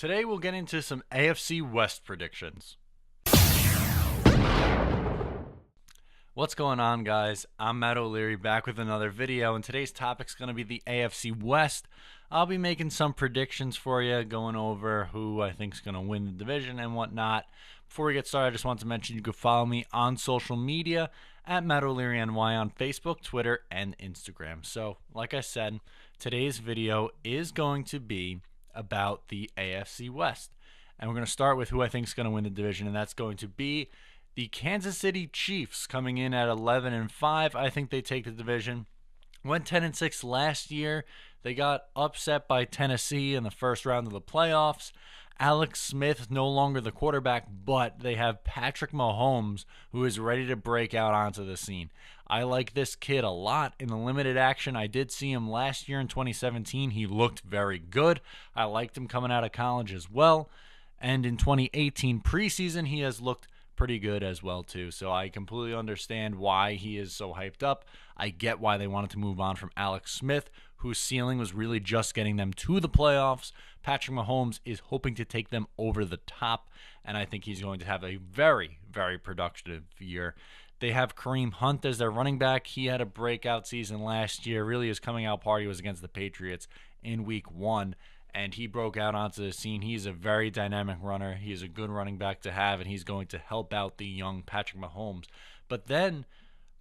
Today we'll get into some AFC West predictions. What's going on, guys? I'm Matt O'Leary back with another video, and today's topic's going to be the AFC West. I'll be making some predictions for you, going over who I think is going to win the division and whatnot. Before we get started, I just want to mention you can follow me on social media at Matt O'Leary NY on Facebook, Twitter, and Instagram. So, like I said, today's video is going to be about the AFC West. And we're going to start with who I think is going to win the division, and that's going to be the Kansas City Chiefs, coming in at 11-5. I think they take the division. Went 10-6 last year. They got upset by Tennessee in the first round of the playoffs. Alex Smith no longer the quarterback, but they have Patrick Mahomes, who is ready to break out onto the scene. I like this kid a lot. In the limited action, I did see him last year in 2017. He looked very good. I liked him coming out of college as well. And in 2018 preseason, he has looked pretty good as well too. So I completely understand why he is so hyped up. I get why they wanted to move on from Alex Smith, whose ceiling was really just getting them to the playoffs. Patrick Mahomes is hoping to take them over the top, and I think he's going to have a very, very productive year. They have Kareem Hunt as their running back. He had a breakout season last year. Really, his coming out party was against the Patriots in week 1. And he broke out onto the scene. He's a very dynamic runner. He's a good running back to have, and he's going to help out the young Patrick Mahomes. But then,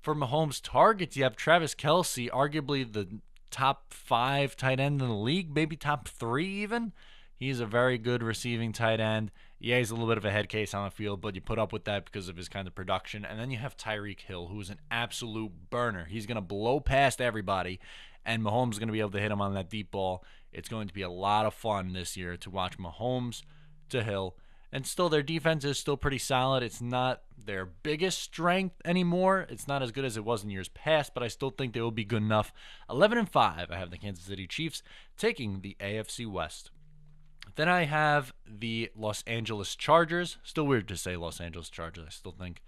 for Mahomes' targets, you have Travis Kelce, arguably the top 5 tight end in the league, maybe top 3 even. He's a very good receiving tight end. Yeah, he's a little bit of a head case on the field, but you put up with that because of his kind of production. And then you have Tyreek Hill, who is an absolute burner. He's going to blow past everybody, and Mahomes is going to be able to hit him on that deep ball. It's going to be a lot of fun this year to watch Mahomes to Hill. And still, their defense is still pretty solid. It's not their biggest strength anymore. It's not as good as it was in years past, but I still think they will be good enough. 11-5, I have the Kansas City Chiefs taking the AFC West. Then I have the Los Angeles Chargers. Still weird to say Los Angeles Chargers. I still think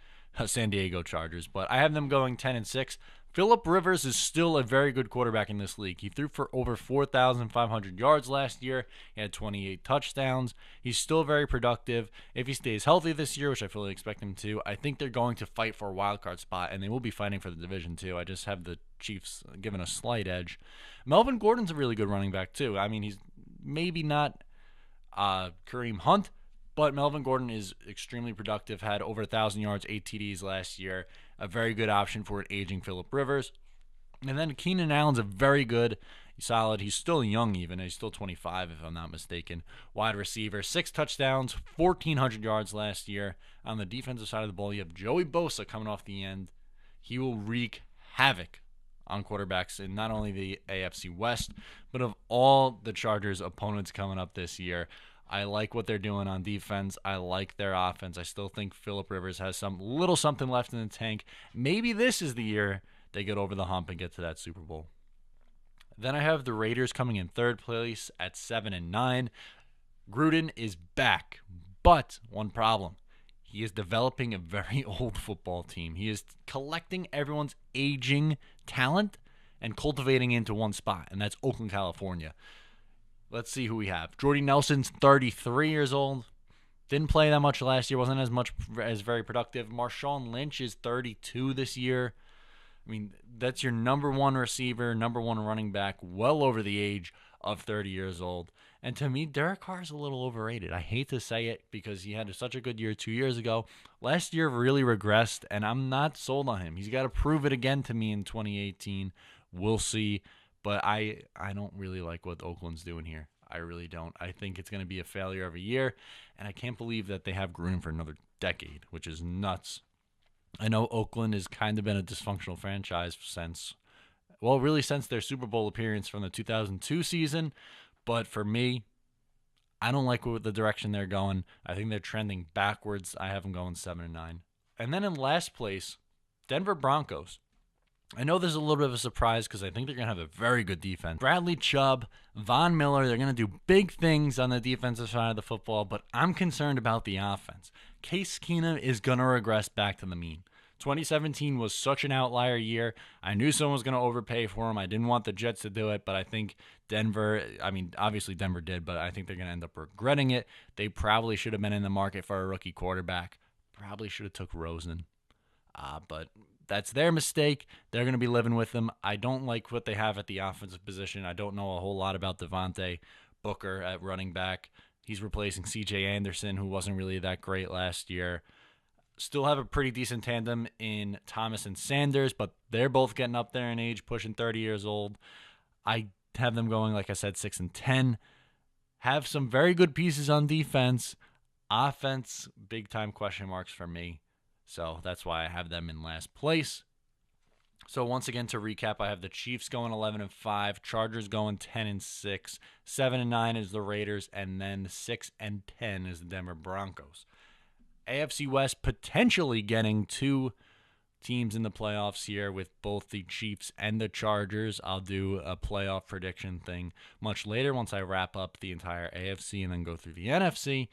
San Diego Chargers, but I have them going 10-6. Phillip Rivers is still a very good quarterback in this league. He threw for over 4,500 yards last year. He had 28 touchdowns. He's still very productive. If he stays healthy this year, which I fully expect him to, I think they're going to fight for a wild card spot, and they will be fighting for the division too. I just have the Chiefs given a slight edge. Melvin Gordon's a really good running back too. I mean, he's maybe not Kareem Hunt, but Melvin Gordon is extremely productive, had over 1,000 yards, 8 TDs last year. A very good option for an aging Phillip Rivers. And then Keenan Allen's a very good, solid, he's still young even, he's still 25 if I'm not mistaken, wide receiver. 6 touchdowns, 1,400 yards last year. On the defensive side of the ball, you have Joey Bosa coming off the end. He will wreak havoc on quarterbacks in not only the AFC West, but of all the Chargers' opponents coming up this year. I like what they're doing on defense. I like their offense. I still think Phillip Rivers has some little something left in the tank. Maybe this is the year they get over the hump and get to that Super Bowl. Then I have the Raiders coming in third place at 7-9. Gruden is back, but one problem. He is developing a very old football team. He is collecting everyone's aging talent and cultivating into one spot, and that's Oakland, California. Let's see who we have. Jordy Nelson's 33 years old. Didn't play that much last year. Wasn't as very productive. Marshawn Lynch is 32 this year. I mean, that's your number 1 receiver, number 1 running back, well over the age of 30 years old. And to me, Derek Carr is a little overrated. I hate to say it because he had such a good year 2 years ago. Last year really regressed, and I'm not sold on him. He's got to prove it again to me in 2018. We'll see. But I don't really like what Oakland's doing here. I really don't. I think it's going to be a failure of a year, and I can't believe that they have Gruden for another decade, which is nuts. I know Oakland has kind of been a dysfunctional franchise since their Super Bowl appearance from the 2002 season. But for me, I don't like the direction they're going. I think they're trending backwards. I have them going 7-9. And then in last place, Denver Broncos. I know there's a little bit of a surprise because I think they're going to have a very good defense. Bradley Chubb, Von Miller, they're going to do big things on the defensive side of the football, but I'm concerned about the offense. Case Keenum is going to regress back to the mean. 2017 was such an outlier year. I knew someone was going to overpay for him. I didn't want the Jets to do it, but I think obviously Denver did, but I think they're going to end up regretting it. They probably should have been in the market for a rookie quarterback. Probably should have took Rosen. But that's their mistake. They're going to be living with them. I don't like what they have at the offensive position. I don't know a whole lot about Devontae Booker at running back. He's replacing C.J. Anderson, who wasn't really that great last year. Still have a pretty decent tandem in Thomas and Sanders, but they're both getting up there in age, pushing 30 years old. I have them going, like I said, 6-10. Have some very good pieces on defense. Offense, big-time question marks for me. So that's why I have them in last place. So once again, to recap, I have the Chiefs going 11-5, Chargers going 10-6, 7-9 is the Raiders, and then 6-10 is the Denver Broncos. AFC West potentially getting 2 teams in the playoffs here with both the Chiefs and the Chargers. I'll do a playoff prediction thing much later once I wrap up the entire AFC and then go through the NFC.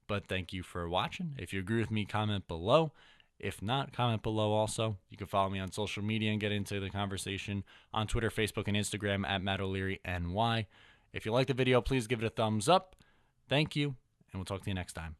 But thank you for watching. If you agree with me, comment below. If not, comment below also. You can follow me on social media and get into the conversation on Twitter, Facebook, and Instagram at Matt O'Leary NY. If you like the video, please give it a thumbs up. Thank you, and we'll talk to you next time.